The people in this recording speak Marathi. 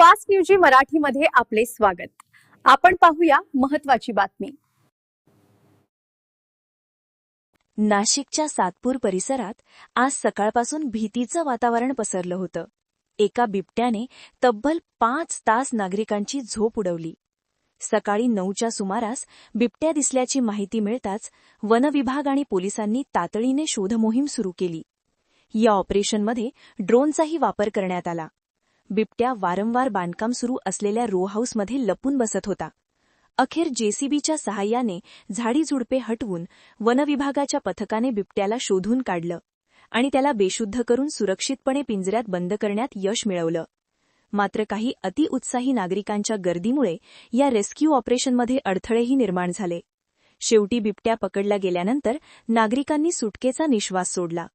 फास्ट न्यूज मराठीमध्ये आपले स्वागत. आपण पाहूया महत्त्वाची बातमी. नाशिकच्या सातपूर परिसरात आज सकाळपासून भीतीचं वातावरण पसरलं होतं. एका बिबट्याने तब्बल 5 तास नागरिकांची झोप उडवली. सकाळी 9च्या सुमारास बिबट्या दिसल्याची माहिती मिळताच वनविभाग आणि पोलिसांनी तातडीने शोधमोहीम सुरू केली. या ऑपरेशनमध्ये ड्रोनचाही वापर करण्यात आला. बिबट्या वारंवार बांधकाम सुरू असलेल्या रो हाऊसमध्ये लपून बसत होता. अखेर जेसीबीच्या सहाय्याने झाडीझुडपे हटवून वनविभागाच्या पथकाने बिबट्याला शोधून काढलं आणि त्याला बेशुद्ध करून सुरक्षितपणे पिंजऱ्यात बंद करण्यात यश मिळवलं. मात्र काही अतिउत्साही नागरिकांच्या गर्दीमुळे या रेस्क्यू ऑपरेशनमध्ये अडथळेही निर्माण झाले. शेवटी बिबट्या पकडला गेल्यानंतर नागरिकांनी सुटकेचा निश्वास सोडला.